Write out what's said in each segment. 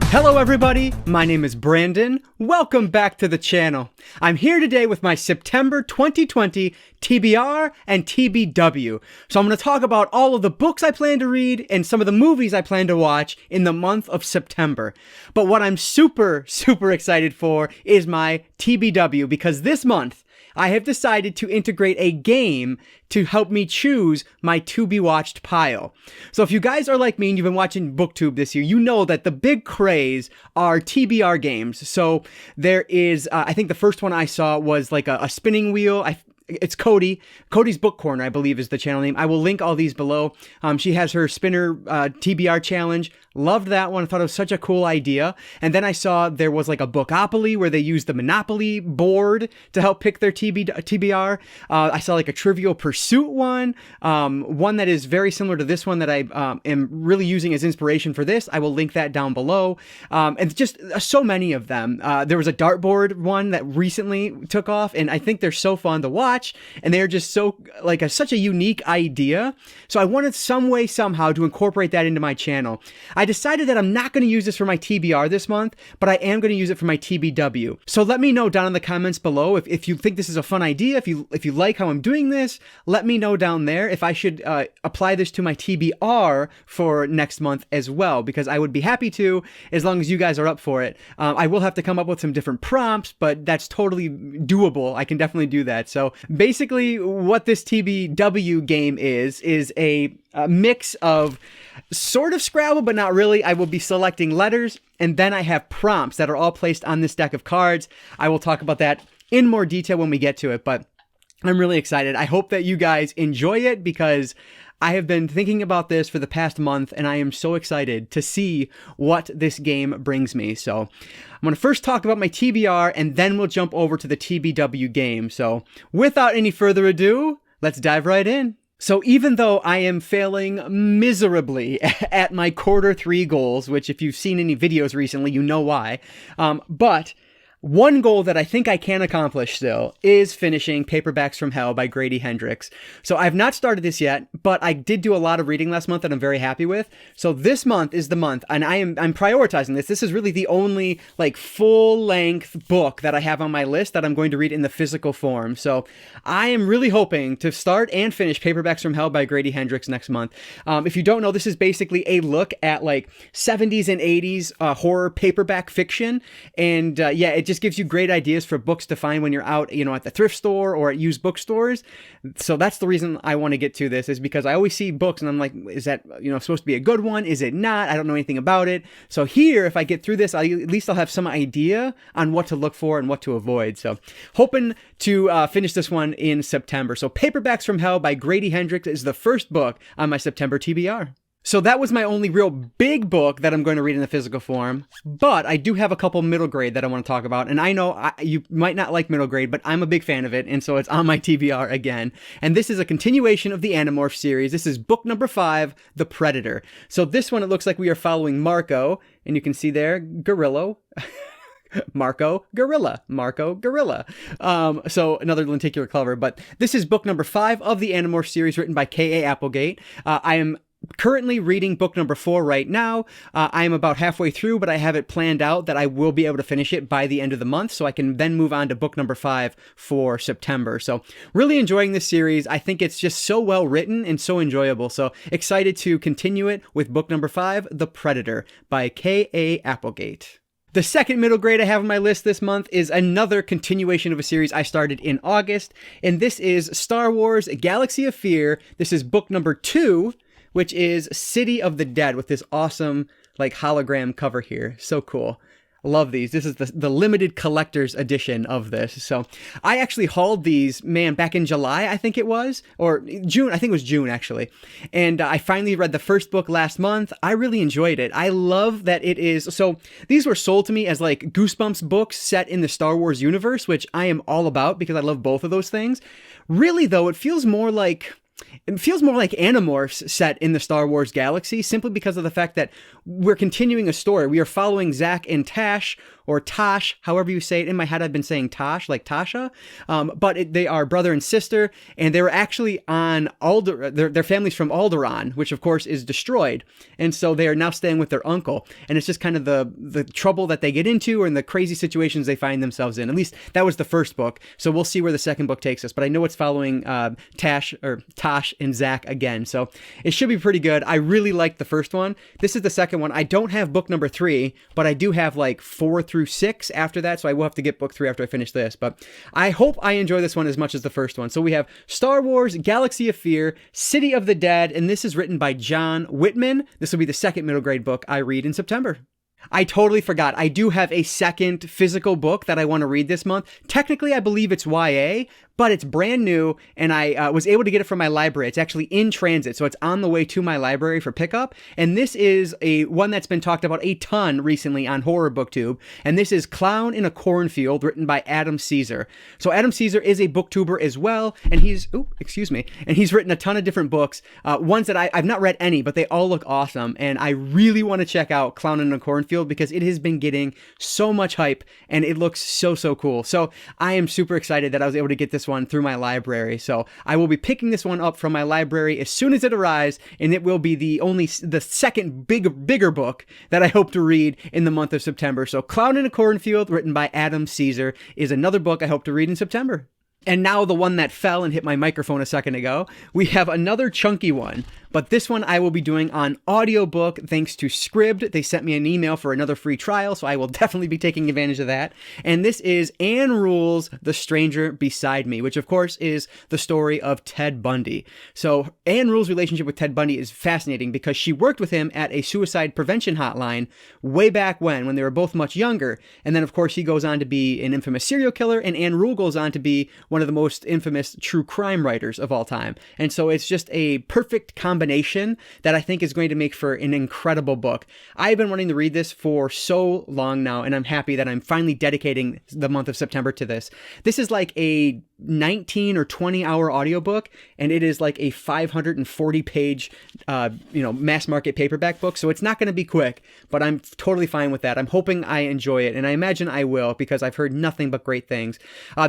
Hello everybody, my name is Brandon. Welcome back to the channel. I'm here today with my September 2020 TBR and TBW. So I'm going to talk about all of the books I plan to read and some of the movies I plan to watch in the month of September. But what I'm super excited for is my TBW, because this month I have decided to integrate a game to help me choose my to-be-watched pile. So if you guys are like me and you've been watching BookTube this year, you know that the big craze are TBR games. So there is, I think the first one I saw was like a spinning wheel. It's Codie. Codie's Book Corner, I believe, is the channel name. I will link all these below. She has her spinner TBR challenge. Loved that one. I thought it was such a cool idea. And then I saw there was like a Bookopoly where they used the Monopoly board to help pick their TBR. I saw like a Trivial Pursuit one. One that is very similar to this one that I am really using as inspiration for this. I will link that down below. And just so many of them. There was a dartboard one that recently took off, and I think they're so fun to watch. And they're just so like such a unique idea. So I wanted some way, somehow to incorporate that into my channel. I decided that I'm not going to use this for my TBR this month, but I am going to use it for my TBW. So let me know down in the comments below if you think this is a fun idea, if you like how I'm doing this. Let me know down there if I should apply this to my TBR for next month as well, because I would be happy to, as long as you guys are up for it. I will have to come up with some different prompts, but that's totally doable. I can definitely do that. So basically what this TBW game is a mix of sort of Scrabble, but not really. I will be selecting letters, and then I have prompts that are all placed on this deck of cards. I will talk about that in more detail when we get to it, but I'm really excited. I hope that you guys enjoy it, because I have been thinking about this for the past month, and I am so excited to see what this game brings me. So I'm going to first talk about my TBR, and then we'll jump over to the TBW game. So without any further ado, let's dive right in. So even though I am failing miserably at my Q3 goals, which if you've seen any videos recently, you know why, but one goal that I think I can accomplish still is finishing Paperbacks from Hell by Grady Hendrix. So I've not started this yet, but I did do a lot of reading last month that I'm very happy with. So this month is the month, and I'm prioritizing this. This is really the only like full-length book that I have on my list that I'm going to read in the physical form. So I am really hoping to start and finish Paperbacks from Hell by Grady Hendrix next month. If you don't know, this is basically a look at like 70s and 80s horror paperback fiction, and yeah, it just gives you great ideas for books to find when you're out, you know, at the thrift store or at used bookstores. So that's the reason I want to get to this, is because I always see books and I'm like, is that, you know, supposed to be a good one? Is it not? I don't know anything about it. So here, if I get through this, at least I'll have some idea on what to look for and what to avoid. So hoping to finish this one in September. So Paperbacks from Hell by Grady Hendrix is the first book on my September TBR. So that was my only real big book that I'm going to read in the physical form, but I do have a couple middle grade that I want to talk about, and I know you might not like middle grade, but I'm a big fan of it, and so it's on my TBR again. And this is a continuation of the Animorph series. This is book number 5, The Predator. So this one, it looks like we are following Marco, and you can see there, Gorillo. Marco Gorilla. So another lenticular cover, but this is book number 5 of the Animorph series, written by K.A. Applegate. I am currently reading book number 4 right now. I am about halfway through, but I have it planned out that I will be able to finish it by the end of the month, so I can then move on to book number 5 for September. So really enjoying this series. I think it's just so well written and so enjoyable. So excited to continue it with book number 5, The Predator by K.A. Applegate. The second middle grade I have on my list this month is another continuation of a series I started in August, and this is Star Wars Galaxy of Fear. This is book number 2, which is City of the Dead, with this awesome like hologram cover here. So cool. Love these. This is the limited collector's edition of this. So I actually hauled these, man, back in July, I think it was, or June. I think it was June, actually. And I finally read the first book last month. I really enjoyed it. I love that it is, so these were sold to me as like Goosebumps books set in the Star Wars universe, which I am all about because I love both of those things. Really, though, it feels more like it feels more like Animorphs set in the Star Wars galaxy, simply because of the fact that we're continuing a story. We are following Zach and Tash, or Tosh, however you say it. In my head, I've been saying Tosh, like Tasha. But they are brother and sister, and they were actually on their family's from Alderaan, which of course is destroyed. And so they are now staying with their uncle. And it's just kind of the trouble that they get into and the crazy situations they find themselves in. At least that was the first book. So we'll see where the second book takes us. But I know it's following Tosh and Zach again. So it should be pretty good. I really liked the first one. This is the second one. I don't have book number 3, but I do have like 4 through 6 after that, so I will have to get book 3 after I finish this, but I hope I enjoy this one as much as the first one. So we have Star Wars Galaxy of Fear, City of the Dead, and this is written by John Whitman. This will be the second middle grade book I read in September. I totally forgot. I do have a second physical book that I want to read this month. Technically, I believe it's YA, but it's brand new, and I was able to get it from my library. It's actually in transit, so it's on the way to my library for pickup. And this is one that's been talked about a ton recently on Horror BookTube, and this is Clown in a Cornfield, written by Adam Caesar. So Adam Caesar is a booktuber as well, and he's written a ton of different books, ones that I've not read any, but they all look awesome, and I really want to check out Clown in a Cornfield because it has been getting so much hype, and it looks so cool. So I am super excited that I was able to get this one through my library. So I will be picking this one up from my library as soon as it arrives, and it will be the second bigger book that I hope to read in the month of September. So Clown in a Cornfield, written by Adam Caesar, is another book I hope to read in September. And now the one that fell and hit my microphone a second ago, we have another chunky one, but this one I will be doing on audiobook thanks to Scribd. They sent me an email for another free trial, so I will definitely be taking advantage of that. And this is Anne Rule's The Stranger Beside Me, which of course is the story of Ted Bundy. So Anne Rule's relationship with Ted Bundy is fascinating because she worked with him at a suicide prevention hotline way back when they were both much younger. And then of course he goes on to be an infamous serial killer, and Anne Rule goes on to be one of the most infamous true crime writers of all time. And so it's just a perfect combination that I think is going to make for an incredible book. I've been wanting to read this for so long now, and I'm happy that I'm finally dedicating the month of September to this. This is like a 19 or 20 hour audiobook, and it is like a 540 page mass market paperback book, so it's not going to be quick, but I'm totally fine with that. I'm hoping I enjoy it, and I imagine I will because I've heard nothing but great things.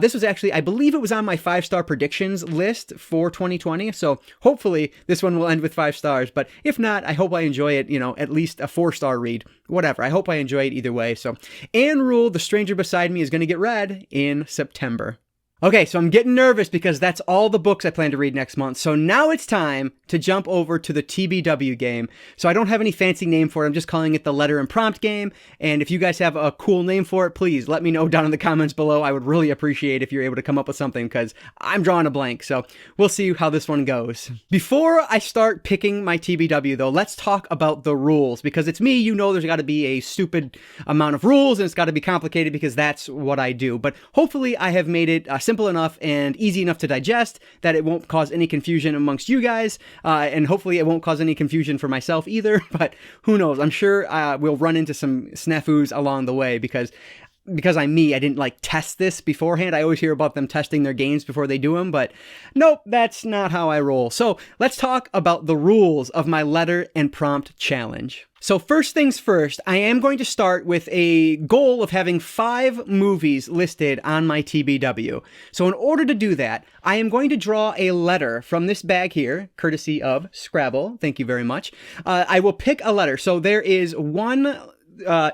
This was actually, I believe it was on my 5-star predictions list for 2020, so hopefully this one will end with 5 stars, but if not, I hope I enjoy it, at least a 4-star read, whatever. I hope I enjoy it either way. So Anne Rule, The Stranger Beside Me, is going to get read in September. Okay, so I'm getting nervous because that's all the books I plan to read next month. So now it's time to jump over to the TBW game. So I don't have any fancy name for it. I'm just calling it the Letter and Prompt Game. And if you guys have a cool name for it, please let me know down in the comments below. I would really appreciate if you're able to come up with something because I'm drawing a blank. So we'll see how this one goes. Before I start picking my TBW though, let's talk about the rules because it's me. There's got to be a stupid amount of rules and it's got to be complicated because that's what I do. But hopefully I have made it simple enough and easy enough to digest that it won't cause any confusion amongst you guys, and hopefully it won't cause any confusion for myself either, but who knows. I'm sure we'll run into some snafus along the way because I'm me, I didn't test this beforehand. I always hear about them testing their games before they do them, but nope, that's not how I roll. So let's talk about the rules of my letter and prompt challenge. So first things first, I am going to start with a goal of having 5 movies listed on my TBW. So in order to do that, I am going to draw a letter from this bag here, courtesy of Scrabble. Thank you very much. I will pick a letter. So there is one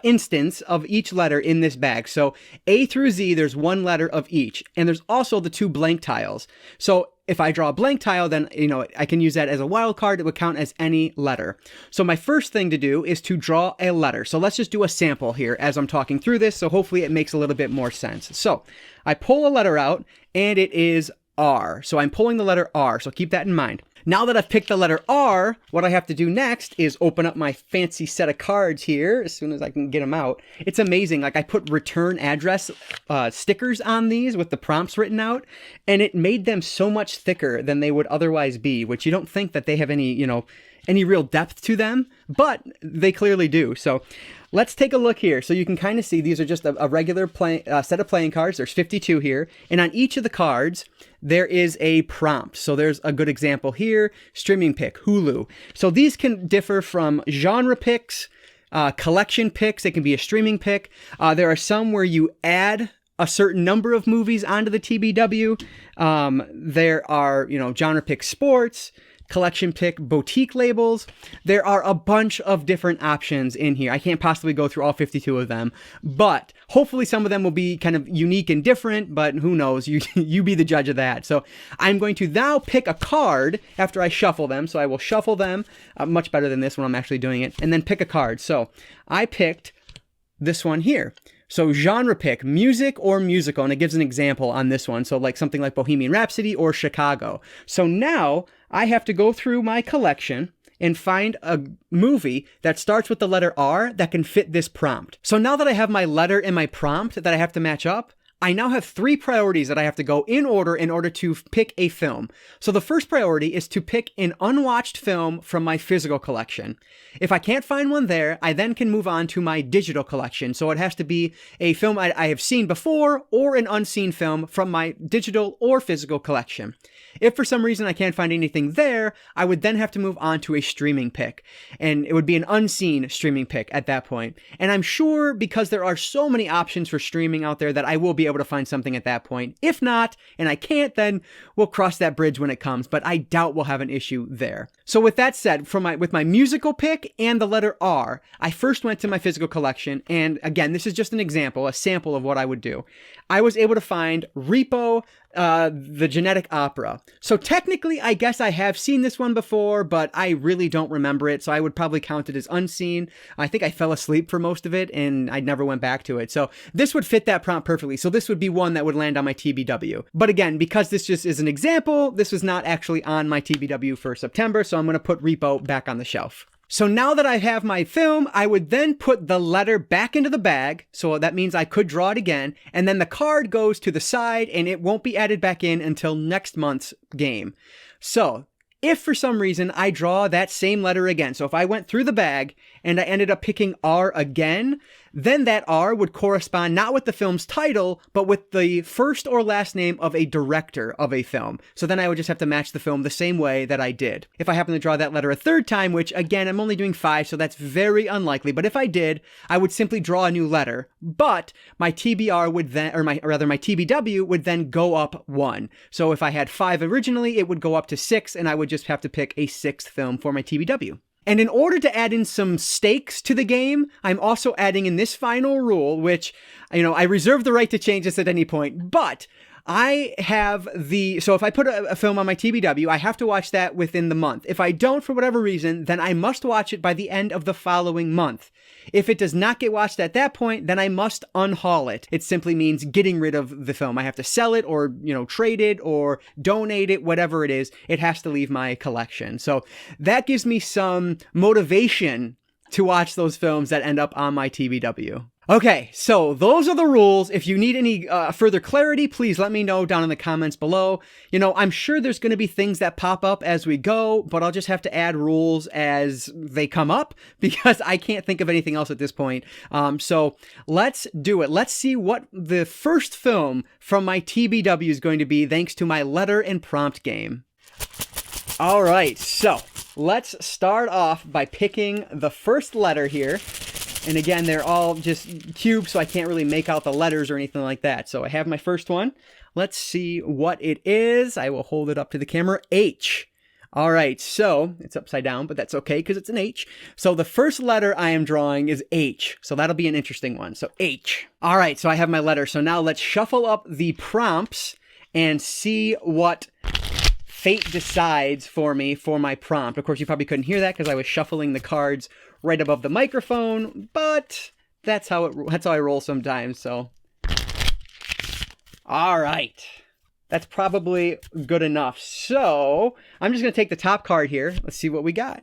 instance of each letter in this bag. So A through Z, there's one letter of each. And there's also the 2 blank tiles. So if I draw a blank tile, then, I can use that as a wild card. It would count as any letter. So my first thing to do is to draw a letter. So let's just do a sample here as I'm talking through this. So hopefully it makes a little bit more sense. So I pull a letter out and it is R. So I'm pulling the letter R. So keep that in mind. Now that I've picked the letter R, what I have to do next is open up my fancy set of cards here as soon as I can get them out. It's amazing. I put return address stickers on these with the prompts written out, and it made them so much thicker than they would otherwise be, which you don't think that they have any, any real depth to them, but they clearly do. So let's take a look here. So you can kind of see these are just a regular set of playing cards. There's 52 here. And on each of the cards, there is a prompt. So there's a good example here. Streaming pick, Hulu. So these can differ from genre picks, collection picks. It can be a streaming pick. There are some where you add a certain number of movies onto the TBW. There are, genre pick sports, collection pick boutique labels. There are a bunch of different options in here. I can't possibly go through all 52 of them, but hopefully some of them will be kind of unique and different, but who knows? You be the judge of that. So I'm going to now pick a card after I shuffle them. So I will shuffle them much better than this when I'm actually doing it, and then pick a card. So I picked this one here. So genre pick, music or musical, and it gives an example on this one. So like something like Bohemian Rhapsody or Chicago. So now I have to go through my collection and find a movie that starts with the letter R that can fit this prompt. So now that I have my letter and my prompt that I have to match up, I now have 3 priorities that I have to go in order to pick a film. So the first priority is to pick an unwatched film from my physical collection. If I can't find one there, I then can move on to my digital collection. So it has to be a film I have seen before or an unseen film from my digital or physical collection. If for some reason I can't find anything there, I would then have to move on to a streaming pick. And it would be an unseen streaming pick at that point. And I'm sure because there are so many options for streaming out there that I will be able to find something at that point. If not, and I can't, then we'll cross that bridge when it comes, but I doubt we'll have an issue there. So with that said, with my musical pick and the letter R, I first went to my physical collection, and again, this is just an example, a sample of what I would do. I was able to find Repo, the Genetic Opera. So technically, I guess I have seen this one before, but I really don't remember it, so I would probably count it as unseen. I think I fell asleep for most of it, and I never went back to it. So this would fit that prompt perfectly. So this would be one that would land on my TBW. But again, because this just is an example, this was not actually on my TBW for September, so I'm going to put Repo back on the shelf. So now that I have my film, I would then put the letter back into the bag. So that means I could draw it again. And then the card goes to the side and it won't be added back in until next month's game. So if for some reason I draw that same letter again, so if I went through the bag and I ended up picking R again, then that R would correspond not with the film's title, but with the first or last name of a director of a film. So then I would just have to match the film the same way that I did. If I happen to draw that letter a third time, which again, I'm only doing 5, so that's very unlikely, but if I did, I would simply draw a new letter, but my TBR would then, my TBW would then go up 1. So if I had 5 originally, it would go up to 6, and I would just have to pick a 6th film for my TBW. And in order to add in some stakes to the game, I'm also adding in this final rule, which, I reserve the right to change this at any point, but I have so if I put a film on my TBW, I have to watch that within the month. If I don't, for whatever reason, then I must watch it by the end of the following month. If it does not get watched at that point, then I must unhaul it. It simply means getting rid of the film. I have to sell it or, trade it or donate it, whatever it is. It has to leave my collection. So that gives me some motivation to watch those films that end up on my TBW. Okay, so those are the rules. If you need any further clarity, please let me know down in the comments below. I'm sure there's going to be things that pop up as we go, but I'll just have to add rules as they come up because I can't think of anything else at this point. So let's do it. Let's see what the first film from my TBW is going to be thanks to my letter and prompt game. All right, so let's start off by picking the first letter here. And again, they're all just cubes, so I can't really make out the letters or anything like that. So I have my first one. Let's see what it is. I will hold it up to the camera. H. All right, so it's upside down, but that's okay because it's an H. So the first letter I am drawing is H. So that'll be an interesting one. So H. All right, so I have my letter. So now let's shuffle up the prompts and see what fate decides for me for my prompt. Of course, you probably couldn't hear that because I was shuffling the cards right above the microphone, but that's how I roll sometimes. So, all right, that's probably good enough. So I'm just gonna take the top card here. Let's see what we got.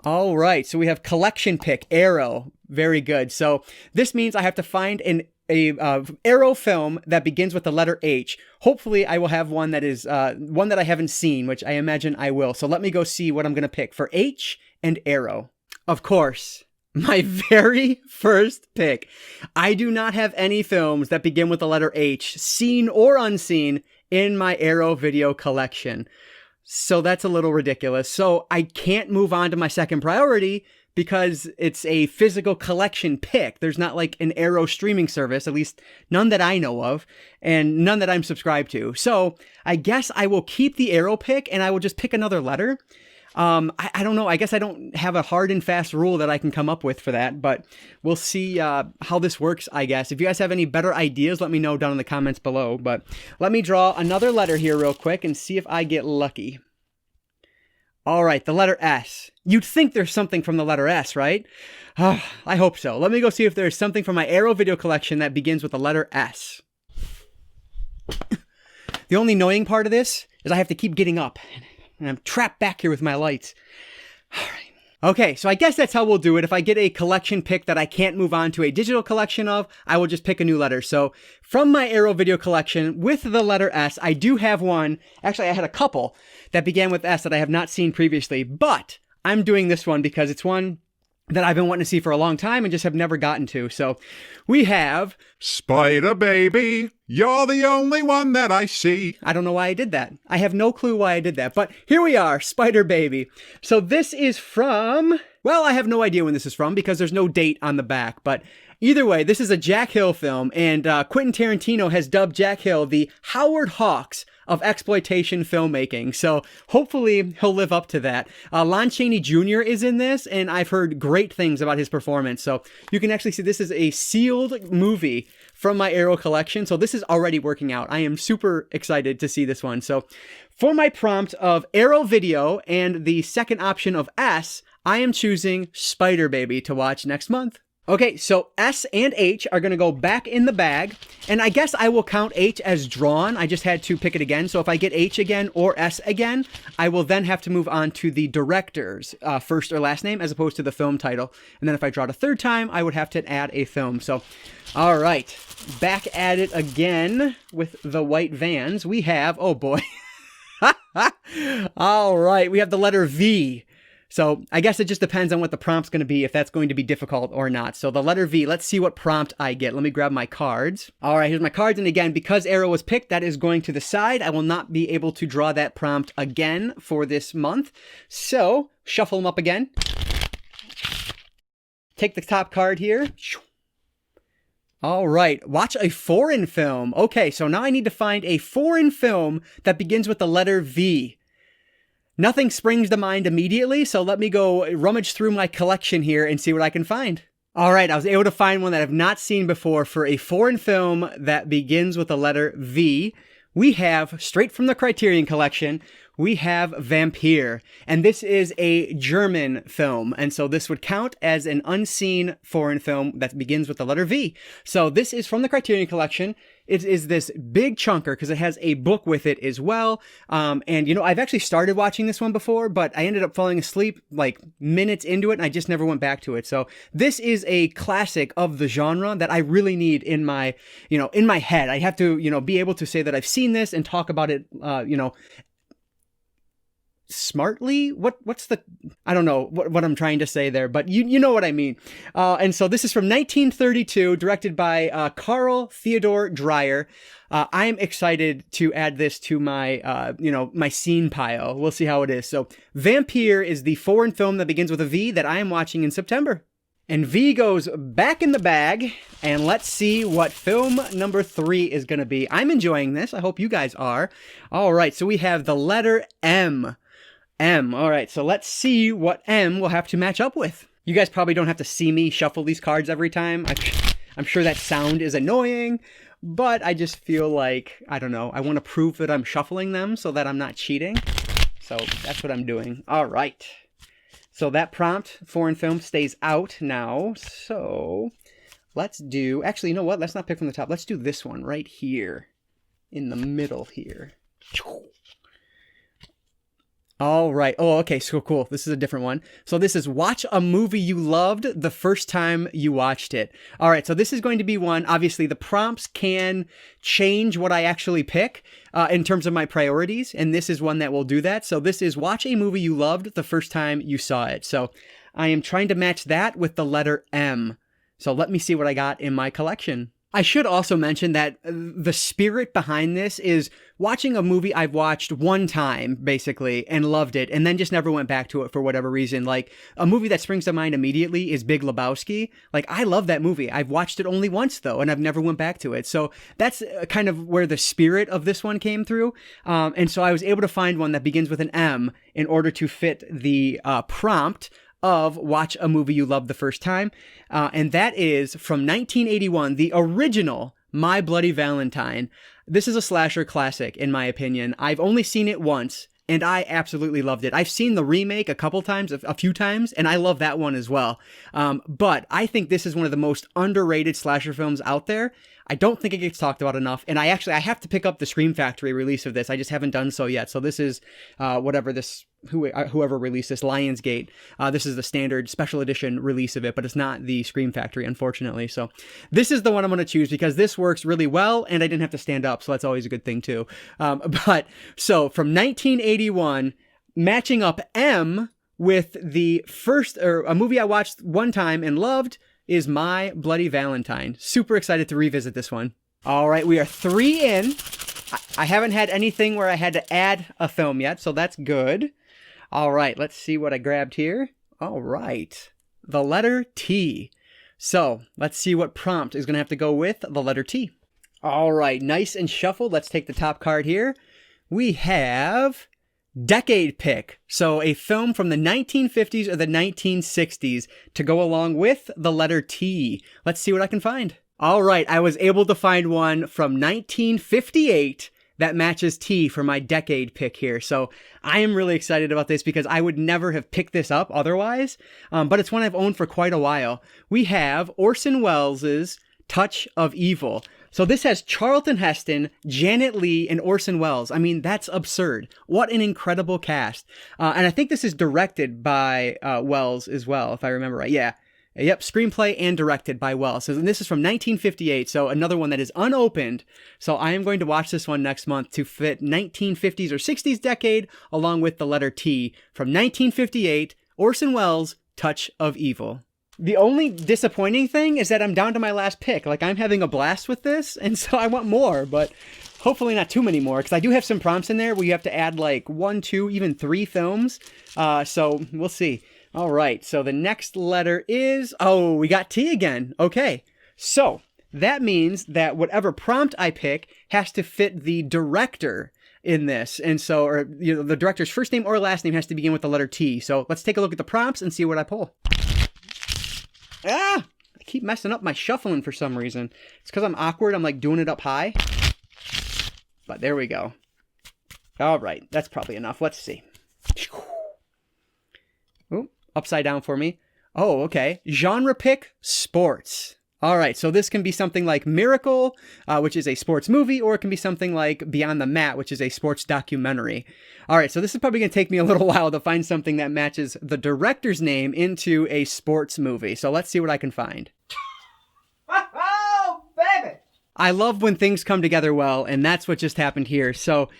All right, so we have collection pick, Arrow. Very good. So this means I have to find a Arrow film that begins with the letter H. Hopefully I will have one that is one that I haven't seen, which I imagine I will. So let me go see what I'm gonna pick for H and Arrow. Of course, My very first pick. I do not have any films that begin with the letter H, seen or unseen, in my Arrow video collection. So that's a little ridiculous. So I can't move on to my second priority because it's a physical collection pick. There's not like an Arrow streaming service, at least none that I know of, and none that I'm subscribed to. So I guess I will keep the Arrow pick and I will just pick another letter. I don't know. I guess I don't have a hard and fast rule that I can come up with for that, but we'll see how this works, I guess. If you guys have any better ideas, let me know down in the comments below. But let me draw another letter here real quick and see if I get lucky. All right, the letter S. You'd think there's something from the letter S, right? I hope so. Let me go see if there's something from my Arrow video collection that begins with the letter S. The only annoying part of this is I have to keep getting up. And I'm trapped back here with my lights. All right. Okay, so I guess that's how we'll do it. If I get a collection pick that I can't move on to a digital collection of, I will just pick a new letter. So from my Arrow video collection with the letter S, I do have one. Actually, I had a couple that began with S that I have not seen previously. But I'm doing this one because it's one that I've been wanting to see for a long time and just have never gotten to. So we have Spider Baby, you're the only one that I see. I don't know why I did that. I have no clue why I did that, but here we are, Spider Baby. So this is from, well, I have no idea when this is from because there's no date on the back, but either way, this is a Jack Hill film, and Quentin Tarantino has dubbed Jack Hill the Howard Hawks of exploitation filmmaking. So hopefully he'll live up to that. Lon Chaney Jr. is in this, and I've heard great things about his performance. So you can actually see this is a sealed movie from my Arrow collection. So this is already working out. I am super excited to see this one. So for my prompt of Arrow video and the second option of S, I am choosing Spider Baby to watch next month. Okay, so S and H are going to go back in the bag, and I guess I will count H as drawn. I just had to pick it again, so if I get H again or S again, I will then have to move on to the director's first or last name as opposed to the film title. And then if I draw it a third time, I would have to add a film. So, all right, back at it again with the white vans. We have, oh boy. All right, we have the letter V. So I guess it just depends on what the prompt's going to be, if that's going to be difficult or not. So the letter V, let's see what prompt I get. Let me grab my cards. All right, here's my cards. And again, because Arrow was picked, that is going to the side. I will not be able to draw that prompt again for this month. So shuffle them up again. Take the top card here. All right, watch a foreign film. Okay, so now I need to find a foreign film that begins with the letter V. Nothing springs to mind immediately, so let me go rummage through my collection here and see what I can find. All right, I was able to find one that I've not seen before for a foreign film that begins with the letter V. We have, straight from the Criterion Collection, we have Vampire, and this is a German film, and so this would count as an unseen foreign film that begins with the letter V. So this is from the Criterion Collection. It is this big chunker because it has a book with it as well. And, you know, I've actually started watching this one before, but I ended up falling asleep like minutes into it and I just never went back to it. So this is a classic of the genre that I really need in my, you know, in my head. I have to, you know, be able to say that I've seen this and talk about it, you know, smartly. What's the, I don't know what I'm trying to say there, but you know what I mean. And so this is from 1932, directed by Carl Theodor Dreyer. I am excited to add this to my you know, my scene pile. We'll see how it is. So Vampire is the foreign film that begins with a V that I am watching in September. And V goes back in the bag, and let's see what film number 3 is going to be. I'm enjoying this. I hope you guys are. All right, so we have the letter M. M. All right, so let's see what M will have to match up with. You guys probably don't have to see me shuffle these cards every time. I'm sure that sound is annoying, but I just feel like, I don't know, I want to prove that I'm shuffling them so that I'm not cheating. So that's what I'm doing. All right. So that prompt, foreign film, stays out now. So let's do, actually, you know what? Let's not pick from the top. Let's do this one right here in the middle here. All right. Oh, okay. So cool. This is a different one. So this is watch a movie you loved the first time you watched it. All right. So this is going to be one. Obviously, the prompts can change what I actually pick in terms of my priorities. And this is one that will do that. So this is watch a movie you loved the first time you saw it. So I am trying to match that with the letter M. So let me see what I got in my collection. I should also mention that the spirit behind this is watching a movie I've watched one time, basically, and loved it, and then just never went back to it for whatever reason. Like, a movie that springs to mind immediately is Big Lebowski. Like, I love that movie. I've watched it only once, though, and I've never went back to it. So that's kind of where the spirit of this one came through. And so I was able to find one that begins with an M in order to fit the prompt of watch a movie you loved the first time. And that is from 1981, the original My Bloody Valentine. This is a slasher classic, in my opinion. I've only seen it once, and I absolutely loved it. I've seen the remake a couple times, a few times, and I love that one as well. But I think this is one of the most underrated slasher films out there. I don't think it gets talked about enough, and I have to pick up the Scream Factory release of this. I just haven't done so yet. So this is whoever released this, Lionsgate. This is the standard special edition release of it, but it's not the Scream Factory, unfortunately. So this is the one I'm going to choose because this works really well, and I didn't have to stand up, so that's always a good thing too. But so from 1981, matching up M with the first, or a movie I watched one time and loved, is My Bloody Valentine. Super excited to revisit this one. All right, we are 3 in. I haven't had anything where I had to add a film yet, so that's good. All right, let's see what I grabbed here. All right, the letter T. So let's see what prompt is going to have to go with the letter T. All right, nice and shuffled. Let's take the top card here. We have decade pick. So a film from the 1950s or the 1960s to go along with the letter T. Let's see what I can find. All right, I was able to find one from 1958 that matches T for my decade pick here. So I am really excited about this because I would never have picked this up otherwise, but it's one I've owned for quite a while. We have Orson Welles' Touch of Evil. So this has Charlton Heston, Janet Leigh, and Orson Welles. I mean, that's absurd. What an incredible cast. And I think this is directed by Welles as well, if I remember right. Yeah. Yep, screenplay and directed by Welles. So this is from 1958, so another one that is unopened. So I am going to watch this one next month to fit 1950s or 60s decade along with the letter T from 1958, Orson Welles' Touch of Evil. The only disappointing thing is that I'm down to my last pick. Like, I'm having a blast with this, and so I want more, but hopefully not too many more, because I do have some prompts in there where you have to add like 1, 2, even 3 films. So we'll see. All right, so the next letter is, oh, we got T again. Okay, so that means that whatever prompt I pick has to fit the director in this. And so, or the director's first name or last name has to begin with the letter T. So let's take a look at the prompts and see what I pull. I keep messing up my shuffling for some reason. It's because I'm awkward. I'm like doing it up high. But there we go. All right, that's probably enough. Let's see. Ooh, upside down for me. Oh, okay. Genre pick, sports. All right, so this can be something like Miracle, which is a sports movie, or it can be something like Beyond the Mat, which is a sports documentary. All right, so this is probably going to take me a little while to find something that matches the director's name into a sports movie. So let's see what I can find. Oh, baby! I love when things come together well, and that's what just happened here. So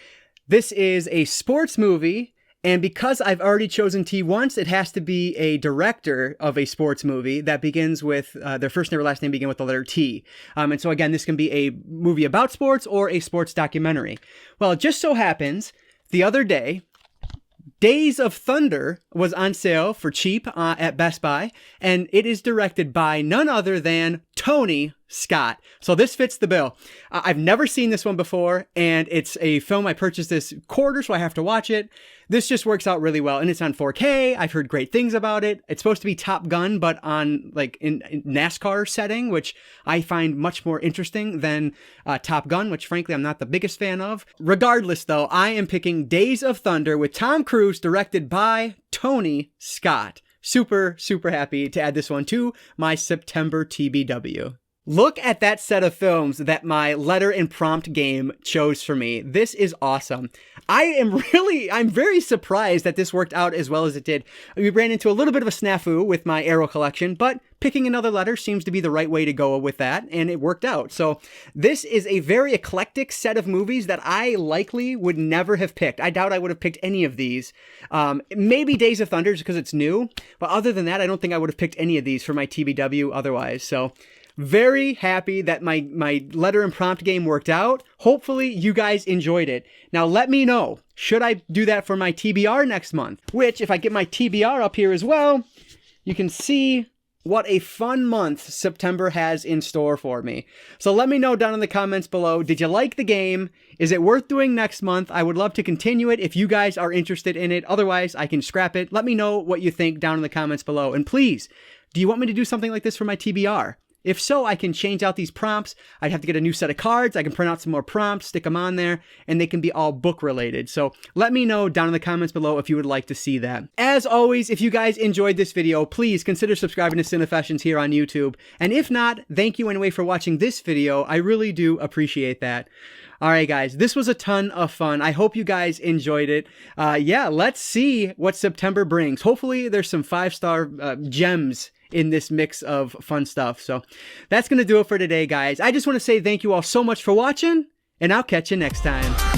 this is a sports movie. And because I've already chosen T once, it has to be a director of a sports movie that begins with their first name or last name begin with the letter T. And so again, this can be a movie about sports or a sports documentary. Well, it just so happens the other day, Days of Thunder was on sale for cheap at Best Buy, and it is directed by none other than Tony Scott. So this fits the bill. I've never seen this one before, and it's a film I purchased this quarter, so I have to watch it. This just works out really well, and it's on 4K. I've heard great things about it. It's supposed to be Top Gun, but on like in NASCAR setting, which I find much more interesting than Top Gun, which frankly I'm not the biggest fan of. Regardless, though, I am picking Days of Thunder with Tom Cruise, directed by Tony Scott. Super, super happy to add this one to my September TBW. Look at that set of films that my letter and prompt game chose for me. This is awesome. I'm very surprised that this worked out as well as it did. We ran into a little bit of a snafu with my arrow collection, but picking another letter seems to be the right way to go with that, and it worked out. So this is a very eclectic set of movies that I likely would never have picked. I doubt I would have picked any of these. Maybe Days of Thunder because it's new, but other than that, I don't think I would have picked any of these for my TBW otherwise. So very happy that my letter and prompt game worked out. Hopefully you guys enjoyed it. Now let me know, should I do that for my TBR next month? Which, if I get my TBR up here as well, you can see what a fun month September has in store for me. So let me know down in the comments below, did you like the game? Is it worth doing next month? I would love to continue it if you guys are interested in it. Otherwise, I can scrap it. Let me know what you think down in the comments below. And please, do you want me to do something like this for my TBR? If so, I can change out these prompts. I'd have to get a new set of cards. I can print out some more prompts, stick them on there, and they can be all book related. So let me know down in the comments below if you would like to see that. As always, if you guys enjoyed this video, please consider subscribing to Cinefessions here on YouTube. And if not, thank you anyway for watching this video. I really do appreciate that. Alright guys, this was a ton of fun. I hope you guys enjoyed it. Yeah, let's see what September brings. Hopefully there's some 5-star gems in this mix of fun stuff. So that's going to do it for today, guys. I just want to say thank you all so much for watching, and I'll catch you next time.